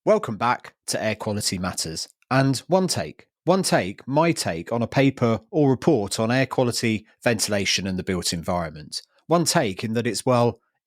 Welcome back to Air Quality Matters and One Take. One Take, my take on a paper or report on air quality, ventilation and the built environment. One take in that it's,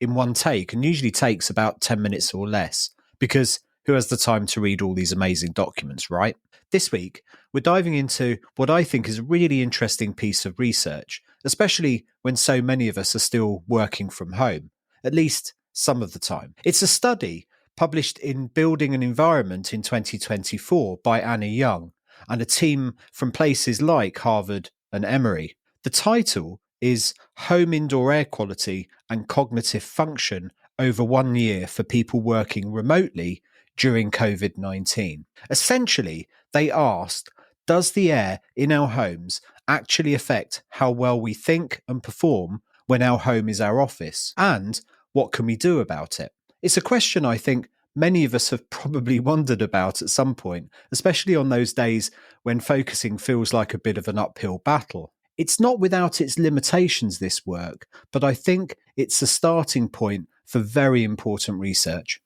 in one take and usually takes about 10 minutes or less, because who has the time to read all these amazing documents, right? This week, we're diving into what I think is a really interesting piece of research, especially when so many of us are still working from home, at least some of the time. It's a study published in Building an Environment in 2024 by Anna Young and a team from places like Harvard and Emory. The title is Home Indoor Air Quality and Cognitive Function over 1 year for people working remotely during COVID-19. Essentially, they asked, does the air in our homes actually affect how well we think and perform when our home is our office? And what can we do about it? It's a question I think many of us have probably wondered about at some point, especially on those days when focusing feels like a bit of an uphill battle. It's not without its limitations, this work, but I think it's a starting point for very important research.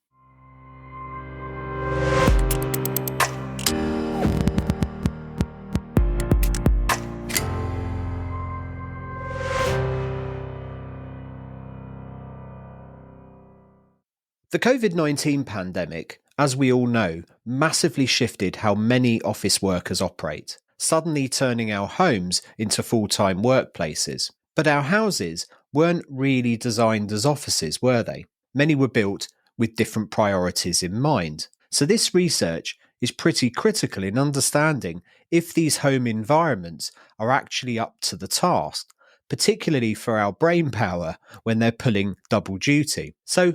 The COVID-19 pandemic, as we all know, massively shifted how many office workers operate, suddenly turning our homes into full-time workplaces. But our houses weren't really designed as offices, were they? Many were built with different priorities in mind. So this research is pretty critical in understanding if these home environments are actually up to the task, particularly for our brain power when they're pulling double duty. So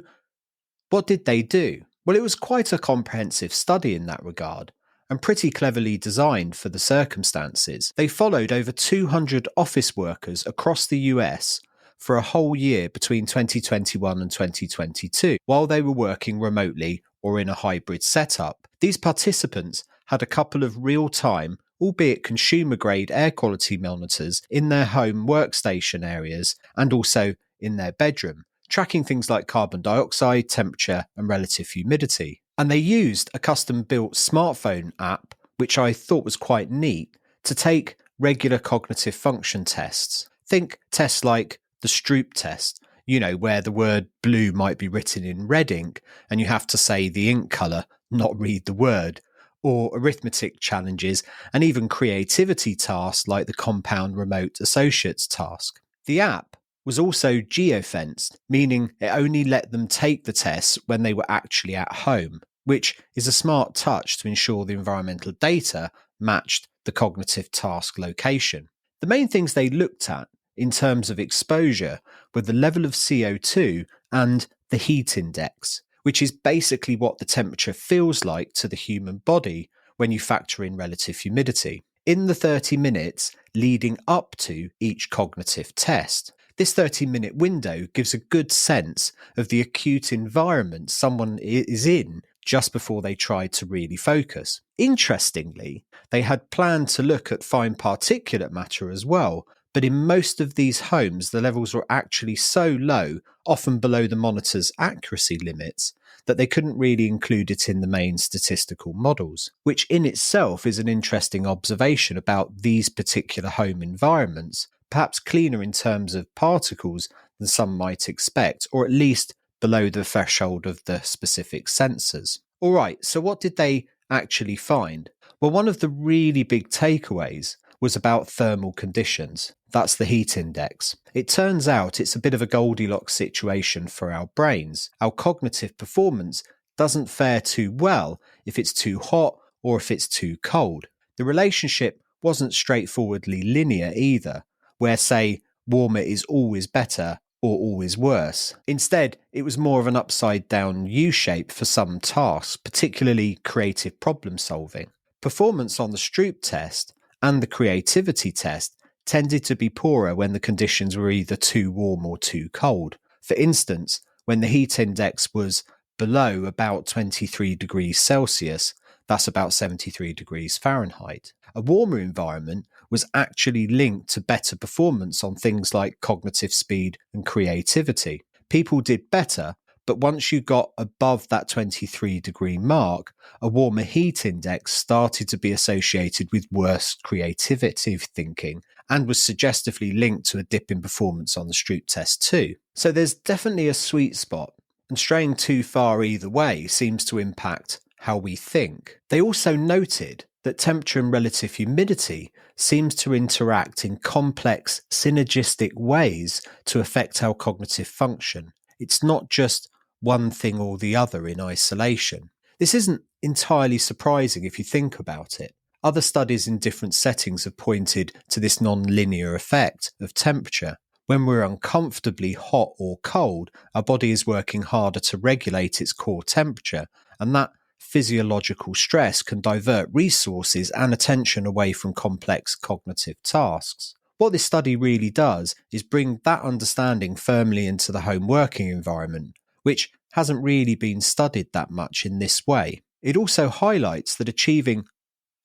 what did they do? Well, it was quite a comprehensive study in that regard, and pretty cleverly designed for the circumstances. They followed over 200 office workers across the US for a whole year between 2021 and 2022, while they were working remotely or in a hybrid setup. These participants had a couple of real-time, albeit consumer-grade air quality monitors in their home workstation areas and also in their bedroom, tracking things like carbon dioxide, temperature, and relative humidity. And they used a custom-built smartphone app, which I thought was quite neat, to take regular cognitive function tests. Think tests like the Stroop test, where the word blue might be written in red ink, and you have to say the ink colour, not read the word, or arithmetic challenges, and even creativity tasks like the compound remote associates task. The app was also geofenced, meaning it only let them take the tests when they were actually at home, which is a smart touch to ensure the environmental data matched the cognitive task location. The main things they looked at in terms of exposure were the level of CO2 and the heat index, which is basically what the temperature feels like to the human body when you factor in relative humidity, in the 30 minutes leading up to each cognitive test. This 30-minute window gives a good sense of the acute environment someone is in just before they try to really focus. Interestingly, they had planned to look at fine particulate matter as well, but in most of these homes, the levels were actually so low, often below the monitor's accuracy limits, that they couldn't really include it in the main statistical models, which in itself is an interesting observation about these particular home environments, perhaps cleaner in terms of particles than some might expect, or at least below the threshold of the specific sensors. All right, so what did they actually find? Well, one of the really big takeaways was about thermal conditions. That's the heat index. It turns out it's a bit of a Goldilocks situation for our brains. Our cognitive performance doesn't fare too well if it's too hot or if it's too cold. The relationship wasn't straightforwardly linear either, where, say, warmer is always better or always worse. Instead, it was more of an upside-down U-shape for some tasks, particularly creative problem-solving. Performance on the Stroop test and the creativity test tended to be poorer when the conditions were either too warm or too cold. For instance, when the heat index was below about 23 degrees Celsius, that's about 73 degrees Fahrenheit. A warmer environment was actually linked to better performance on things like cognitive speed and creativity. People did better, But once you got above that 23-degree mark, a warmer heat index started to be associated with worse creativity thinking and was suggestively linked to a dip in performance on the Stroop test too. So there's definitely a sweet spot, and straying too far either way seems to impact how we think. They also noted that temperature and relative humidity seems to interact in complex synergistic ways to affect our cognitive function. It's not just one thing or the other in isolation. This isn't entirely surprising if you think about it. Other studies in different settings have pointed to this non-linear effect of temperature. When we're uncomfortably hot or cold, our body is working harder to regulate its core temperature, and that physiological stress can divert resources and attention away from complex cognitive tasks. What this study really does is bring that understanding firmly into the home working environment, which hasn't really been studied that much in this way. It also highlights that achieving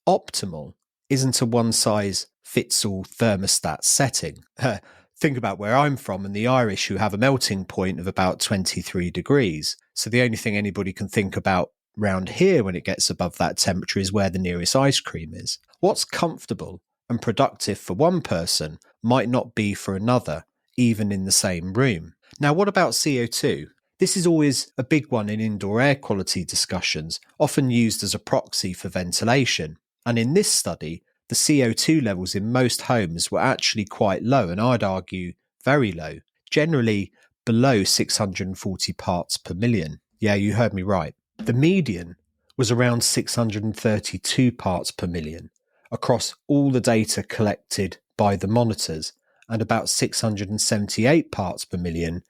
optimal isn't a one-size-fits-all thermostat setting. Think about where I'm from and the Irish, who have a melting point of about 23 degrees. So the only thing anybody can think about round here when it gets above that temperature is where the nearest ice cream is. What's comfortable and productive for one person might not be for another, even in the same room. Now, what about CO2? This is always a big one in indoor air quality discussions, often used as a proxy for ventilation. And in this study, the CO2 levels in most homes were actually quite low, and I'd argue very low, generally below 640 parts per million. Yeah, you heard me right. The median was around 632 parts per million across all the data collected by the monitors, and about 678 parts per million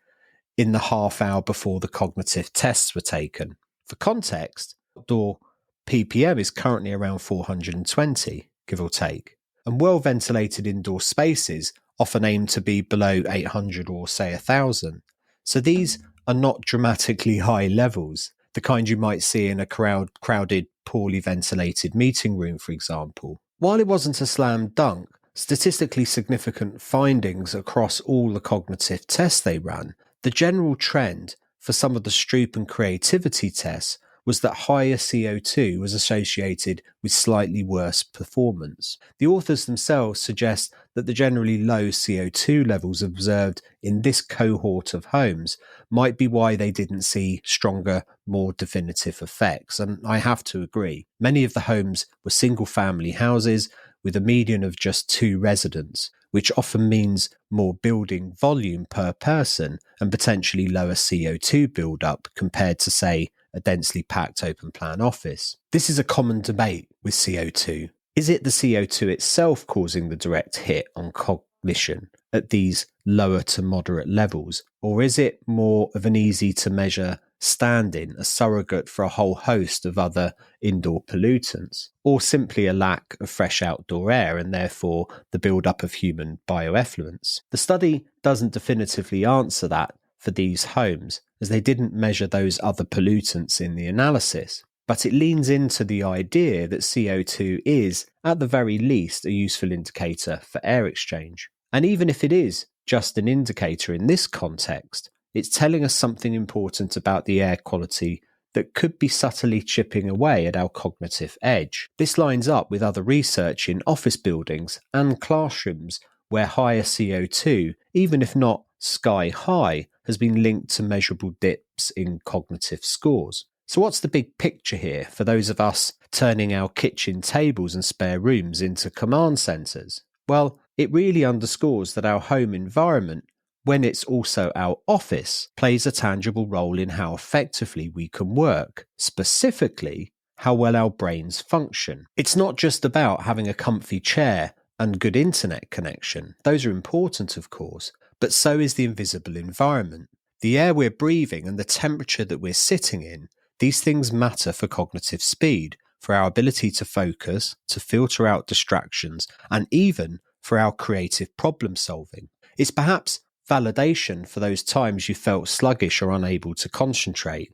in the half hour before the cognitive tests were taken. For context, outdoor ppm is currently around 420, give or take, and well-ventilated indoor spaces often aim to be below 800 or say 1,000. So these are not dramatically high levels, the kind you might see in a crowded, poorly ventilated meeting room, for example. While it wasn't a slam dunk, statistically significant findings across all the cognitive tests they ran, the general trend for some of the Stroop and creativity tests was that higher CO2 was associated with slightly worse performance. The authors themselves suggest that the generally low CO2 levels observed in this cohort of homes might be why they didn't see stronger, more definitive effects. And I have to agree. Many of the homes were single-family houses with a median of just 2 residents, which often means more building volume per person and potentially lower CO2 build-up compared to, say, a densely packed open-plan office. This is a common debate with CO2. Is it the CO2 itself causing the direct hit on cognition at these lower to moderate levels, or is it more of an easy-to-measure stand-in, a surrogate for a whole host of other indoor pollutants, or simply a lack of fresh outdoor air and therefore the build-up of human bioeffluents? The study doesn't definitively answer that for these homes, as they didn't measure those other pollutants in the analysis, but it leans into the idea that CO2 is, at the very least, a useful indicator for air exchange. And even if it is just an indicator in this context, it's telling us something important about the air quality that could be subtly chipping away at our cognitive edge. This lines up with other research in office buildings and classrooms where higher CO2, even if not sky high, has been linked to measurable dips in cognitive scores. So what's the big picture here for those of us turning our kitchen tables and spare rooms into command centres? Well, it really underscores that our home environment, when it's also our office, plays a tangible role in how effectively we can work, specifically how well our brains function. It's not just about having a comfy chair and good internet connection. Those are important, of course, but so is the invisible environment. The air we're breathing and the temperature that we're sitting in, these things matter for cognitive speed, for our ability to focus, to filter out distractions, and even for our creative problem solving. It's perhaps validation for those times you felt sluggish or unable to concentrate,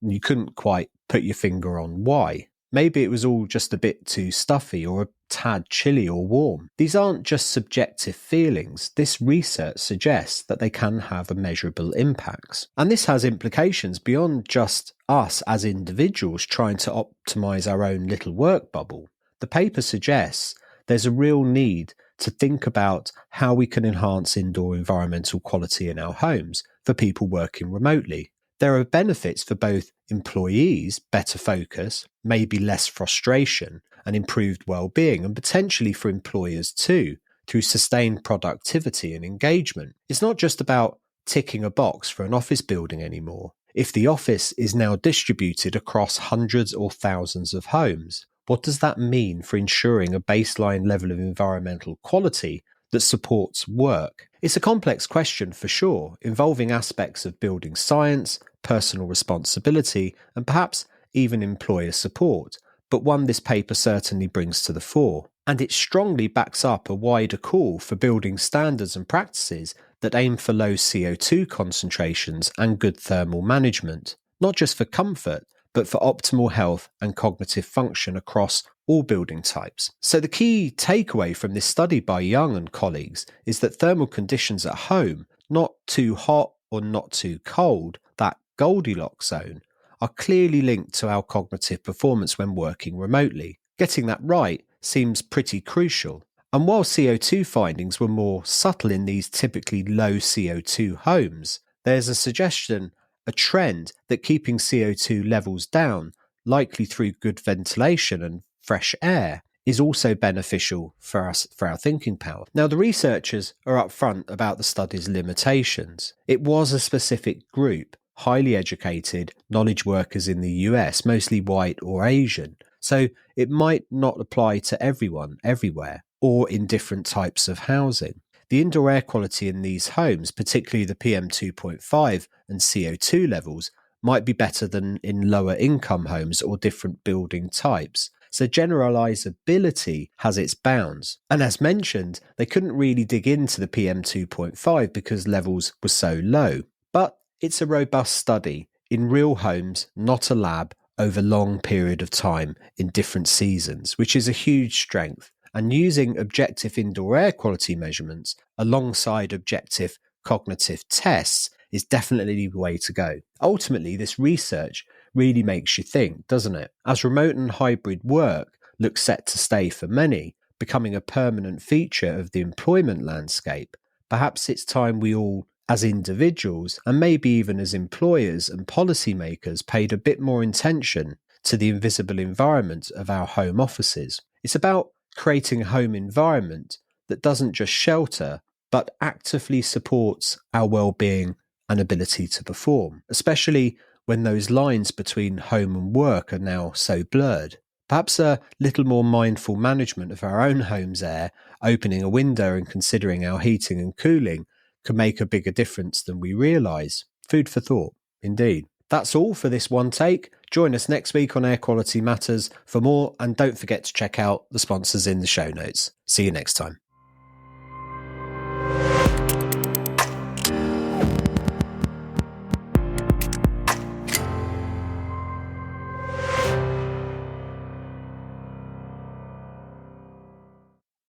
and you couldn't quite put your finger on why. Maybe it was all just a bit too stuffy or a tad chilly or warm. These aren't just subjective feelings. This research suggests that they can have measurable impacts. And this has implications beyond just us as individuals trying to optimize our own little work bubble. The paper suggests there's a real need to think about how we can enhance indoor environmental quality in our homes for people working remotely. There are benefits for both employees, better focus, maybe less frustration, and improved well-being, and potentially for employers too, through sustained productivity and engagement. It's not just about ticking a box for an office building anymore. If the office is now distributed across hundreds or thousands of homes, what does that mean for ensuring a baseline level of environmental quality that supports work? It's a complex question for sure, involving aspects of building science, personal responsibility, and perhaps even employer support, but one this paper certainly brings to the fore. And it strongly backs up a wider call for building standards and practices that aim for low CO2 concentrations and good thermal management, not just for comfort, but for optimal health and cognitive function across all building types. So the key takeaway from this study by Young and colleagues is that thermal conditions at home, not too hot or not too cold, that Goldilocks zone, are clearly linked to our cognitive performance when working remotely. Getting that right seems pretty crucial. And while CO2 findings were more subtle in these typically low CO2 homes, there's a suggestion, a trend that keeping CO2 levels down, likely through good ventilation and fresh air, is also beneficial for us, for our thinking power. Now, the researchers are upfront about the study's limitations. It was a specific group, highly educated knowledge workers in the US, mostly white or Asian, so it might not apply to everyone, everywhere, or in different types of housing. The indoor air quality in these homes, particularly the PM2.5 and CO2 levels, might be better than in lower income homes or different building types. So generalizability has its bounds. And as mentioned, they couldn't really dig into the PM2.5 because levels were so low. But it's a robust study in real homes, not a lab, over a long period of time in different seasons, which is a huge strength. And using objective indoor air quality measurements alongside objective cognitive tests is definitely the way to go. Ultimately, this research really makes you think, doesn't it? As remote and hybrid work looks set to stay for many, becoming a permanent feature of the employment landscape, perhaps it's time we all, as individuals, and maybe even as employers and policymakers, paid a bit more attention to the invisible environment of our home offices. It's about creating a home environment that doesn't just shelter, but actively supports our well-being and ability to perform, especially when those lines between home and work are now so blurred. Perhaps a little more mindful management of our own home's air, opening a window and considering our heating and cooling, can make a bigger difference than we realise. Food for thought, indeed. That's all for this one take. Join us next week on Air Quality Matters for more, and don't forget to check out the sponsors in the show notes. See you next time.